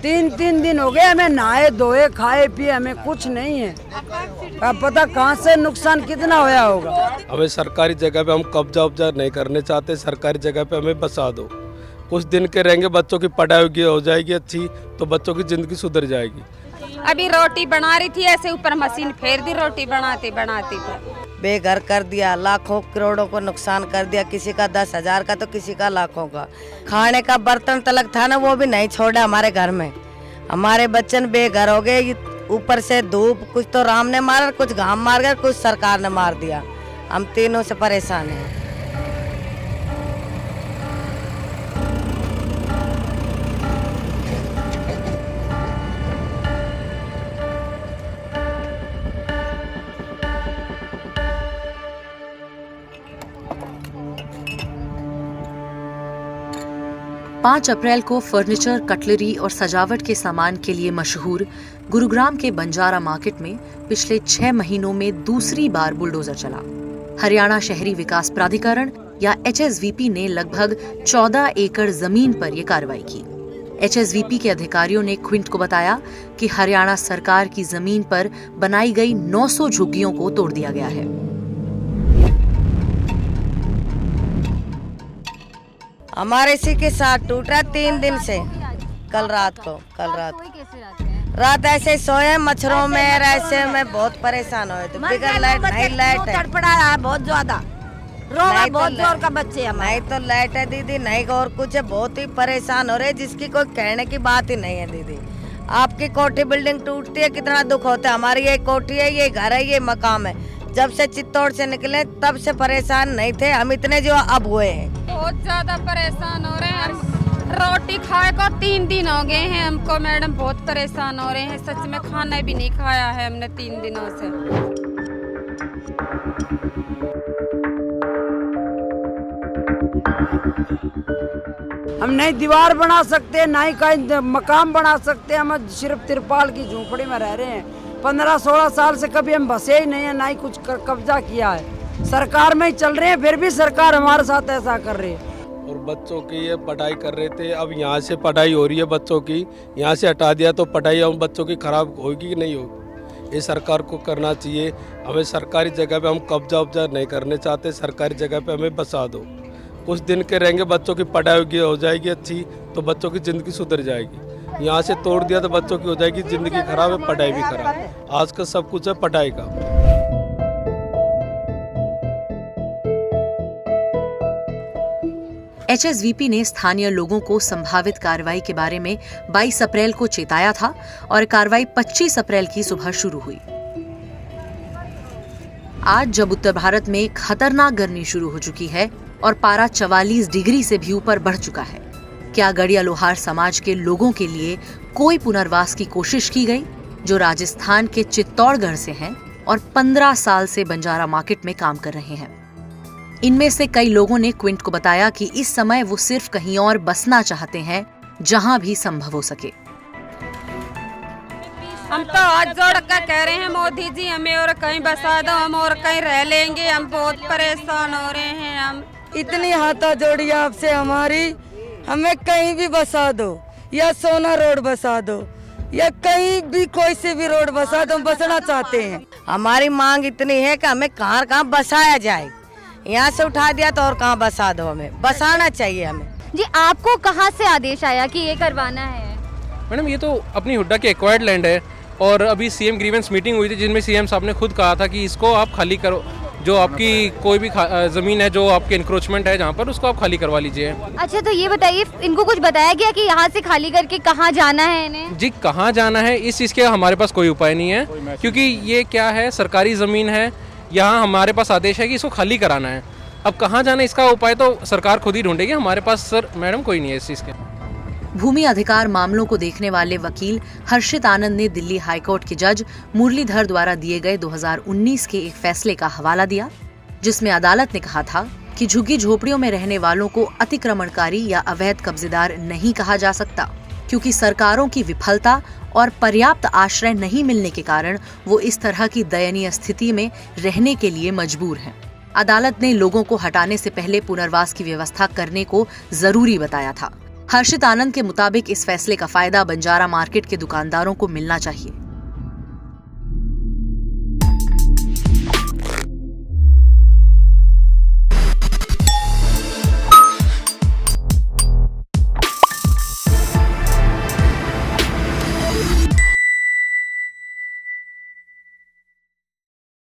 तीन दिन हो गए हमें नहाए धोए खाए पिए, हमें कुछ नहीं है। अब पता कहाँ से नुकसान कितना होया होगा। हमें सरकारी जगह पे हम कब्जा उब्जा नहीं करने चाहते, सरकारी जगह पे हमें बसा दो। कुछ दिन के रहेंगे, बच्चों की पढ़ाई हो जाएगी अच्छी तो बच्चों की जिंदगी सुधर जाएगी। अभी रोटी बना रही थी, ऐसे ऊपर मशीन फेर दी, रोटी बनाते बनाते थे। बेघर कर दिया, लाखों करोड़ों को नुकसान कर दिया, किसी का 10,000 का तो किसी का लाखों का। खाने का बर्तन तलक था ना, वो भी नहीं छोड़ा हमारे घर में। हमारे बच्चन बेघर हो गए, ऊपर से धूप, कुछ तो राम ने मारा, कुछ घाम मार गया, कुछ सरकार ने मार दिया। हम तीनों से परेशान हैं। 5 अप्रैल को फर्नीचर, कटलरी और सजावट के सामान के लिए मशहूर गुरुग्राम के बंजारा मार्केट में पिछले 6 महीनों में दूसरी बार बुलडोजर चला। हरियाणा शहरी विकास प्राधिकरण या HSVP ने लगभग 14 एकड़ जमीन पर यह कार्रवाई की। HSVP के अधिकारियों ने क्विंट को बताया कि हरियाणा सरकार की जमीन पर बनाई गई 900 झुग्गियों को तोड़ दिया गया है। हमारे इसी के साथ टूट रहा 3 दिन से। कल रात रात ऐसे सोए मच्छरों में, ऐसे में बहुत परेशान हुए। तो बिगड़ लाइट नहीं, लाइट है बहुत ज्यादा, रोना बहुत जोर का बच्चे हमारे। नहीं तो लाइट है दीदी, नहीं और कुछ है। बहुत ही परेशान हो रहे, जिसकी कोई कहने की बात ही नहीं है दीदी। आपकी कोठी बिल्डिंग टूटती है, कितना दुख होता है। हमारी ये कोठी है, ये घर है, ये मकाम है। जब से चित्तौड़ से निकले तब से परेशान नहीं थे हम, इतने जो अब हुए हैं। बहुत ज्यादा परेशान हो रहे हैं हम। रोटी खाए को 3 दिन हो गए हैं हमको मैडम, बहुत परेशान हो रहे हैं। सच में खाना भी नहीं खाया है हमने 3 दिनों से। हम नहीं दीवार बना सकते, ना ही कहीं मकान बना सकते। हम सिर्फ तिरपाल की झोपड़ी में रह रहे हैं। 15-16 साल से कभी हम बसे ही नहीं है, ना ही कुछ कब्जा किया है। सरकार में ही चल रहे हैं, फिर भी सरकार हमारे साथ ऐसा कर रही है। और बच्चों की ये पढ़ाई कर रहे थे, अब यहाँ से पढ़ाई हो रही है बच्चों की, यहाँ से हटा दिया तो पढ़ाई हम बच्चों की खराब होगी कि नहीं होगी। ये सरकार को करना चाहिए। हमें सरकारी जगह पे हम कब्जा उब्जा नहीं करने चाहते, सरकारी जगह पे हमें बसा दो। कुछ दिन के रहेंगे, बच्चों की पढ़ाई हो जाएगी अच्छी तो बच्चों की ज़िंदगी सुधर जाएगी। यहाँ से तोड़ दिया तो बच्चों की हो जाएगी ज़िंदगी खराब है, पढ़ाई भी खराब है। आज का सब कुछ है पढ़ाई का। HSVP ने स्थानीय लोगों को संभावित कार्रवाई के बारे में 22 अप्रैल को चेताया था और कार्रवाई 25 अप्रैल की सुबह शुरू हुई। आज जब उत्तर भारत में खतरनाक गर्मी शुरू हो चुकी है और पारा 44 डिग्री से भी ऊपर बढ़ चुका है, क्या गड़िया लोहार समाज के लोगों के लिए कोई पुनर्वास की कोशिश की गई, जो राजस्थान के चित्तौड़गढ़ से हैं और 15 साल से बंजारा मार्केट में काम कर रहे हैं। इनमें से कई लोगों ने क्विंट को बताया कि इस समय वो सिर्फ कहीं और बसना चाहते हैं, जहां भी संभव हो सके। हम तो हाथ जोड़ कर कह रहे हैं, मोदी जी हमें और कहीं बसा दो, हम और कहीं रह लेंगे। हम बहुत परेशान हो रहे हैं। हम इतनी हाथा जोड़ी आपसे हमारी, हमें कहीं भी बसा दो, या सोना रोड बसा दो, या कहीं भी कोई से भी रोड बसा दो, हम बसना चाहते हैं। हमारी मांग इतनी है कि हमें कहाँ बसाया जाए। यहाँ से उठा दिया तो और कहाँ बसा दो, हमें बसाना चाहिए हमें। जी, आपको कहाँ से आदेश आया कि ये करवाना है? मैडम, ये तो अपनी हुड्डा के एक्वायर्ड लैंड है और अभी CM ग्रीवेंस मीटिंग हुई थी, जिनमें CM साहब ने खुद कहा था कि इसको आप खाली करो। जो आपकी कोई भी ज़मीन है जो आपके इंक्रोचमेंट है जहाँ पर, उसको आप खाली करवा लीजिए। अच्छा, तो ये बताइए, इनको कुछ बताया गया कि यहाँ से खाली करके कहाँ जाना है इन्हें? जी, कहाँ जाना है इस चीज़ के हमारे पास कोई उपाय नहीं है, क्योंकि ये क्या है, सरकारी ज़मीन है। यहाँ हमारे पास आदेश है कि इसको खाली कराना है। अब कहाँ जाना, इसका उपाय तो सरकार खुद ही ढूंढेगी। हमारे पास सर मैडम कोई नहीं है इस चीज़ के। भूमि अधिकार मामलों को देखने वाले वकील हर्षित आनंद ने दिल्ली हाईकोर्ट के जज मुरलीधर द्वारा दिए गए 2019 के एक फैसले का हवाला दिया, जिसमें अदालत ने कहा था कि झुग्गी झोपड़ियों में रहने वालों को अतिक्रमणकारी या अवैध कब्जेदार नहीं कहा जा सकता, क्योंकि सरकारों की विफलता और पर्याप्त आश्रय नहीं मिलने के कारण वो इस तरह की दयनीय स्थिति में रहने के लिए मजबूर हैं। अदालत ने लोगों को हटाने से पहले पुनर्वास की व्यवस्था करने को जरूरी बताया था। हर्षित आनंद के मुताबिक इस फैसले का फायदा बंजारा मार्केट के दुकानदारों को मिलना चाहिए।